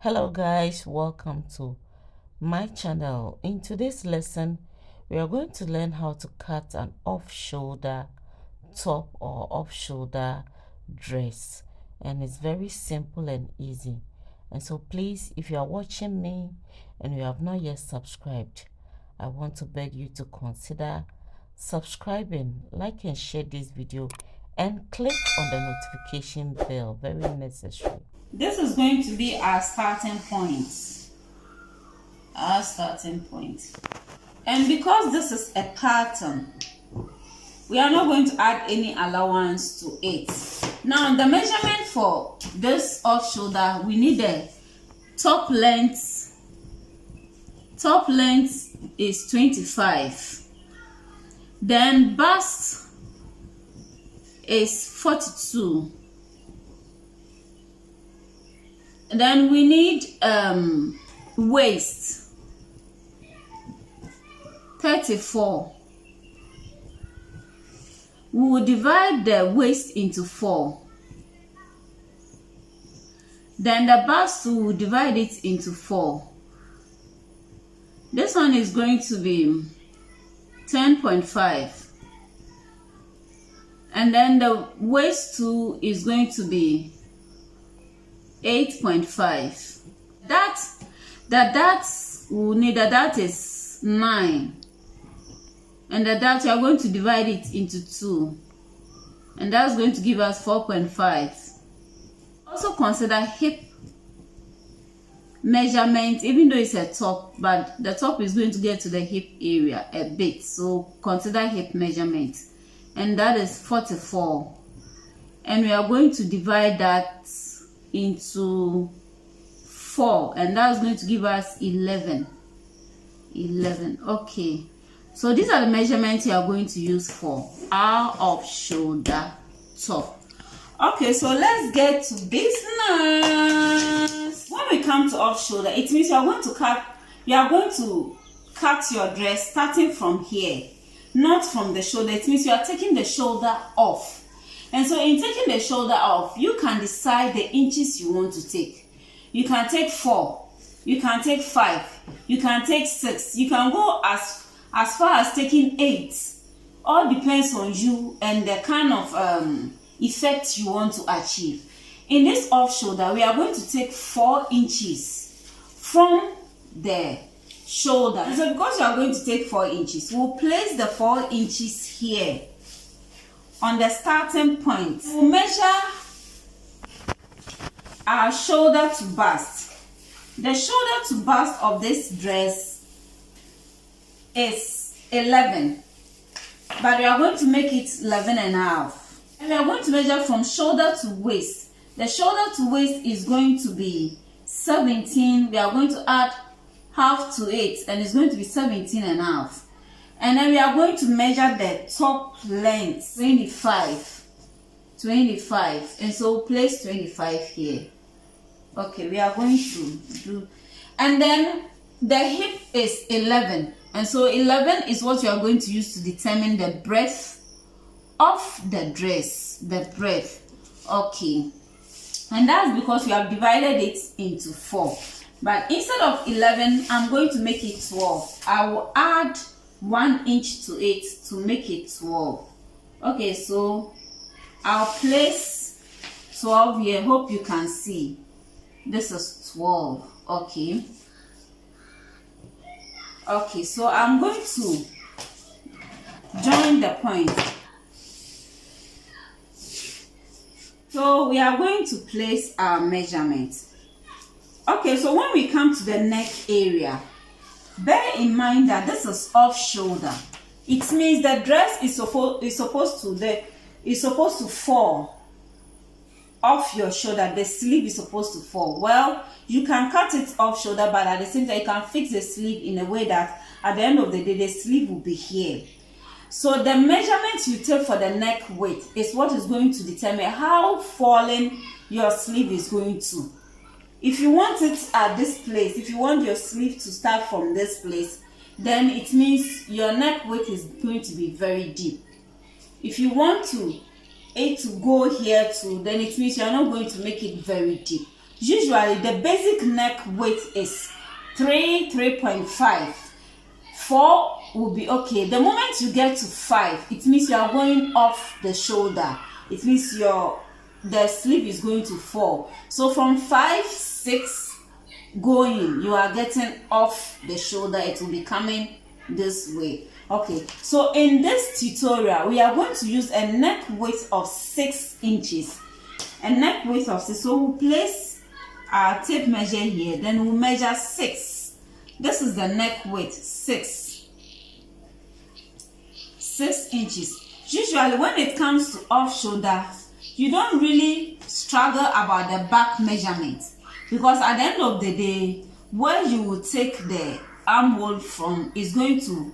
Hello guys, welcome to my channel. In today's lesson we are going to learn how to cut an off-shoulder top or off-shoulder dress, and it's very simple and easy. And so please, if you are watching me and you have not yet subscribed, I want to beg you to consider subscribing, like and share this video, and click on the notification bell, very necessary. This is going to be our starting point. And because this is a pattern, we are not going to add any allowance to it. Now the measurement for this off shoulder, we need a top length. Top length is 25. Then bust is 42. Then we need waist 34. We will divide the waist into 4. Then the bust, we will divide it into 4. This one is going to be 10.5. And then the waist too is going to be 8.5. We need that is 9, and that we are going to divide it into 2, and that's going to give us 4.5. Also consider hip measurement, even though it's a top, but the top is going to get to the hip area a bit, so consider hip measurement, and that is 44, and we are going to divide that into 4, and that's going to give us 11. Okay, so these are the measurements you are going to use for our off shoulder top. Okay, so let's get to business. When we come to off shoulder, it means you are going to cut your dress starting from here, not from the shoulder. It means you are taking the shoulder off. And so in taking the shoulder off, you can decide the inches you want to take. You can take 4, you can take 5, you can take 6, you can go as far as taking 8. All depends on you and the kind of effect you want to achieve. In this off shoulder, we are going to take 4 inches from the shoulder. And so because you are going to take 4 inches, we'll place the 4 inches here on the starting point. We'll measure our shoulder to bust. The shoulder to bust of this dress is 11, but we are going to make it 11.5. And we are going to measure from shoulder to waist. The shoulder to waist is going to be 17. We are going to add half to it, and it's going to be 17.5. And then we are going to measure the top length, 25, and so place 25 here. Okay, we are going to do, and then the hip is 11, and so 11 is what you are going to use to determine the breadth of the dress, the breadth. Okay, and that's because we have divided it into 4, but instead of 11, I'm going to make it 12. I will add 1 inch to it to make it 12. Okay, so I'll place 12 here. Hope you can see. This is 12. Okay, so I'm going to join the point. So we are going to place our measurement. Okay, so when we come to the neck area, bear in mind that this is off shoulder. It means the dress is supposed to fall off your shoulder. The sleeve is supposed to fall. Well, you can cut it off shoulder, but at the same time you can fix the sleeve in a way that at the end of the day the sleeve will be here. So the measurement you take for the neck width is what is going to determine how falling your sleeve is going to. If you want it at this place, if you want your sleeve to start from this place, then it means your neck width is going to be very deep. If you want it to go here too, then it means you're not going to make it very deep. Usually the basic neck width is 3.5. 4 will be okay. The moment you get to 5, it means you are going off the shoulder. It means the sleeve is going to fall. So from 5, 6 going, you are getting off the shoulder. It will be coming this way. Okay, so in this tutorial we are going to use a neck width of 6 inches. A neck width of 6. So we'll place our tape measure here, then we'll measure 6. This is the neck width, 6 inches. Usually when it comes to off shoulder, you don't really struggle about the back measurement, because at the end of the day, where you will take the armhole from is going to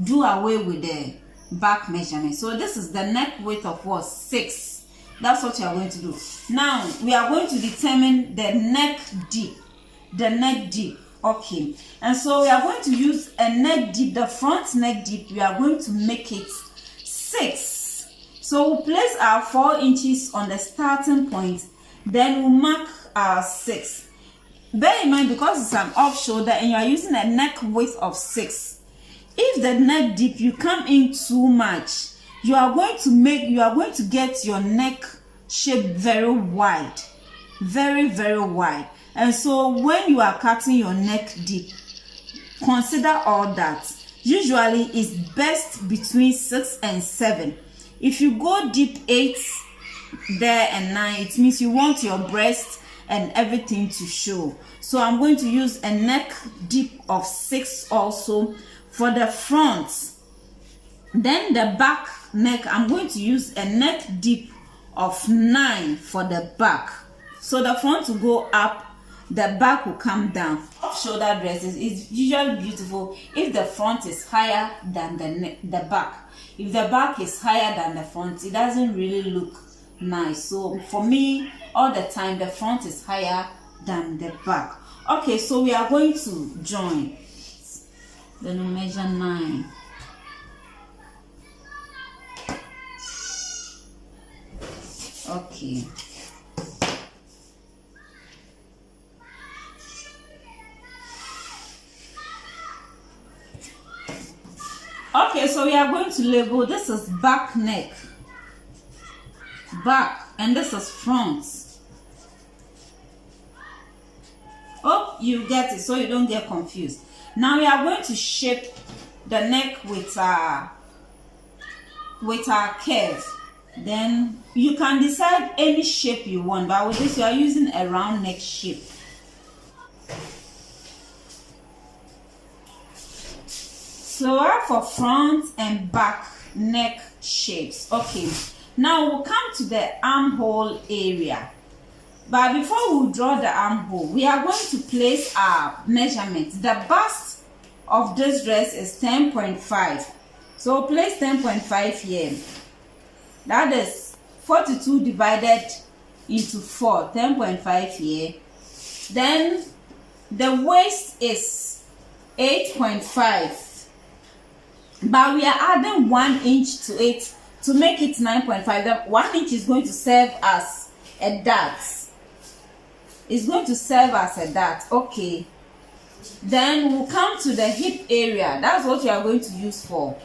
do away with the back measurement. So this is the neck width of what? 6. That's what you are going to do. Now we are going to determine the neck deep. The neck deep. Okay, and so we are going to use a neck deep. The front neck deep, we are going to make it 6. So we'll place our 4 inches on the starting point, then we'll mark our 6. Bear in mind, because it's an off shoulder and you are using a neck width of 6, if the neck deep you come in too much, you are going to get your neck shape very wide, very wide. And so when you are cutting your neck deep, consider all that. Usually it's best between 6 and 7. If you go deep 8 there and 9, it means you want your breast and everything to show. So I'm going to use a neck deep of 6 also for the front. Then the back neck, I'm going to use a neck deep of 9 for the back. So the front will go up, the back will come down. Off shoulder dresses is usually beautiful if the front is higher than the back. If the back is higher than the front, it doesn't really look nice. So for me, all the time the front is higher than the back. Okay, so we are going to join. Then we measure 9. Okay. Okay, so we are going to label. This is back neck, back, and this is front. Oh, you get it, so you don't get confused. Now we are going to shape the neck with our curve. Then you can decide any shape you want, but with this you are using a round neck shape. So for front and back neck shapes. Okay, now we'll come to the armhole area. But before we draw the armhole, we are going to place our measurements. The bust of this dress is 10.5. So place 10.5 here. That is 42 divided into 4. 10.5 here. Then the waist is 8.5. But we are adding 1 inch to it to make it 9.5. The 1 inch is going to serve as a dart. It's going to serve as a dart. Okay. Then we'll come to the hip area. That's what we are going to use for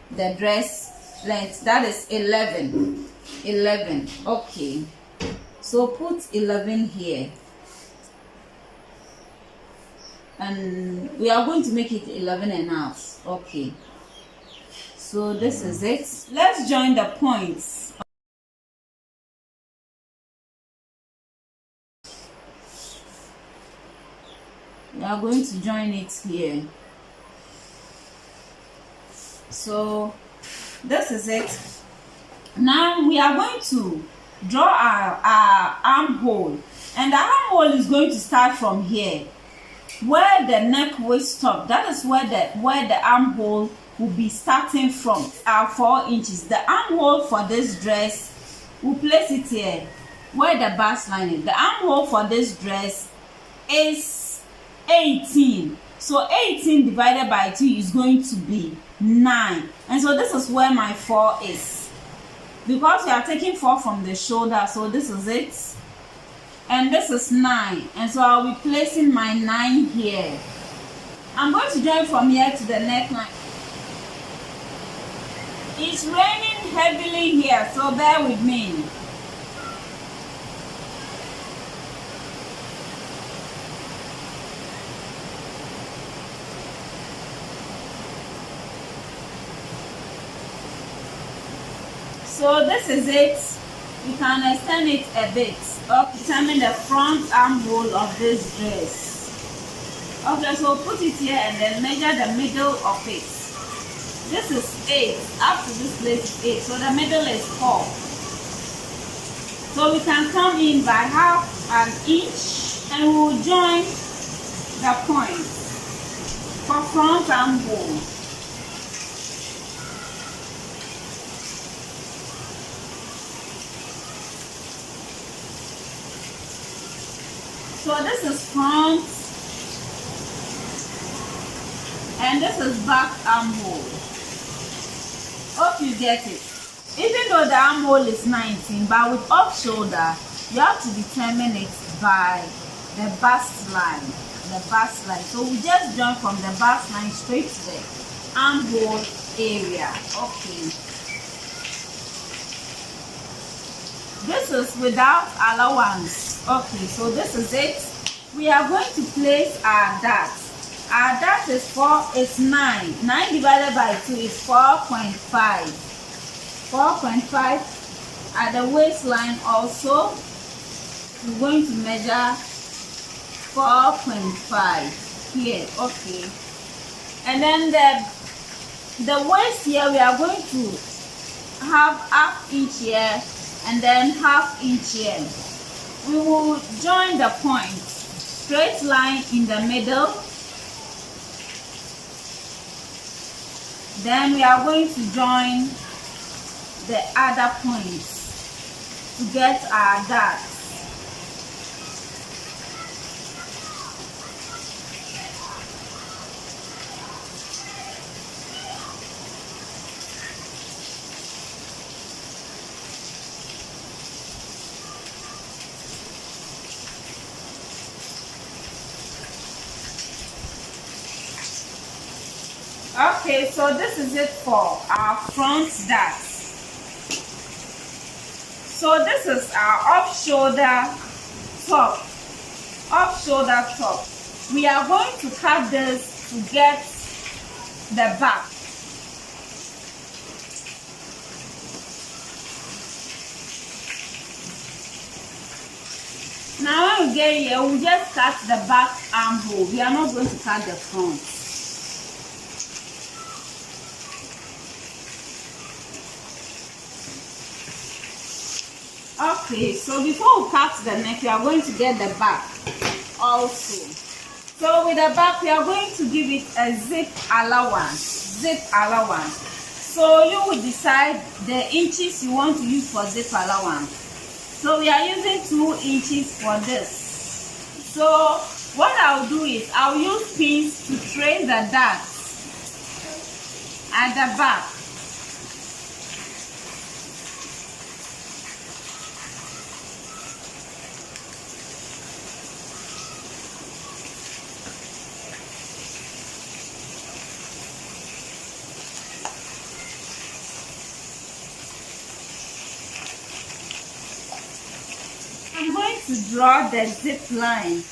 the dress length. That is 11. 11. Okay. So put 11 here. And we are going to make it 11.5. Okay. So this is it. Let's join the points. We are going to join it here. So this is it. Now we are going to draw our armhole, and the armhole is going to start from here, where the neck will stop. That is where the armhole will be starting from. Our 4 inches. The armhole for this dress, we'll place it here, where the bust line is. The armhole for this dress is 18. So 18 divided by 2 is going to be 9. And so this is where my 4 is. Because we are taking 4 from the shoulder, so this is it. and this is 9, and so I'll be placing my 9 here. I'm going to join from here to the neckline. It's raining heavily here, so bear with me. So this is it. You can extend it a bit. Determine the front armhole of this dress. Okay, so put it here and then measure the middle of it. This is 8. Up to this place is 8. So the middle is 4. So we can come in by half an inch and we will join the point for front armhole. So this is front and this is back armhole. Hope you get it. Even though the armhole is 19, but with off shoulder, you have to determine it by the bust line. The bust line. So we just join from the bust line straight to the armhole area. Okay. This is without allowance. Okay, so this is it. We are going to place our dart. Our dart is 9. 9 divided by 2 is 4.5. 4.5 at the waistline also. We're going to measure 4.5 here. Okay. And then the waist here, we are going to have half inch here and then half inch here. We will join the point, straight line in the middle. Then we are going to join the other points to get our dart. Okay, so this is it for our front dart. So this is our off-shoulder top. Off-shoulder top. We are going to cut this to get the back. Now when we get here, we'll just cut the back armhole. We are not going to cut the front. Okay, so before we cut the neck, we are going to get the back also. So with the back, we are going to give it a zip allowance. Zip allowance. So you will decide the inches you want to use for zip allowance. So we are using 2 inches for this. So what I'll do is I'll use pins to trace the dart at the back. I'm going to draw the zip line.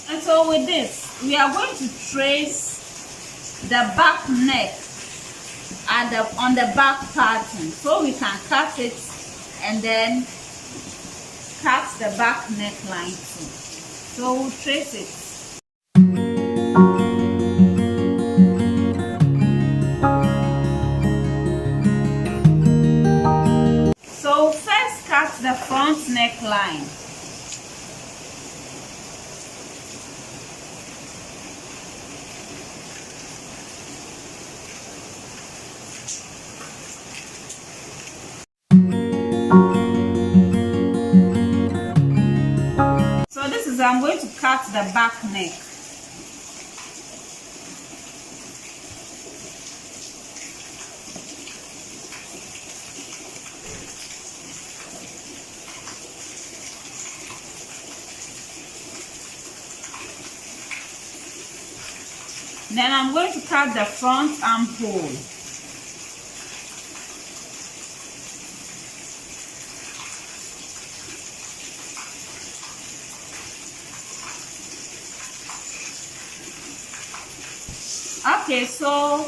And so with this, we are going to trace the back neck on the back pattern. So we can cut it and then cut the back neckline too. So we'll trace it. So first cut the front neckline. So this is, I'm going to cut the back neck. Then I'm going to cut the front armhole. Okay, so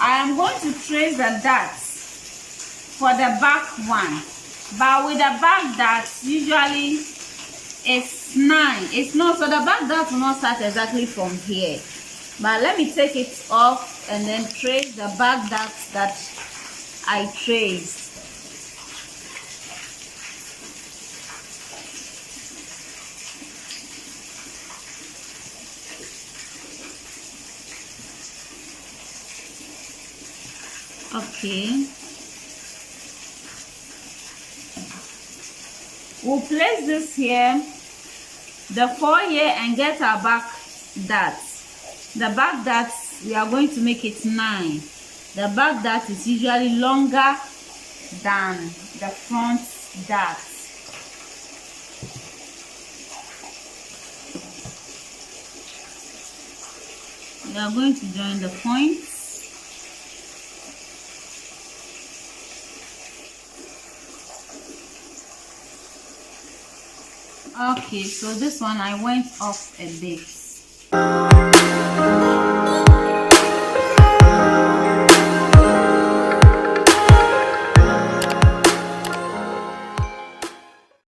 I am going to trace the dots for the back one, but with the back dots usually it's 9. It's not, so the back dots will not start exactly from here, but let me take it off and then trace the back dots that I traced. Okay, we'll place this here, the 4 here, and get our back dots. The back dots, we are going to make it 9. The back dot is usually longer than the front dots. We are going to join the points. Okay, so this one I went off a bit.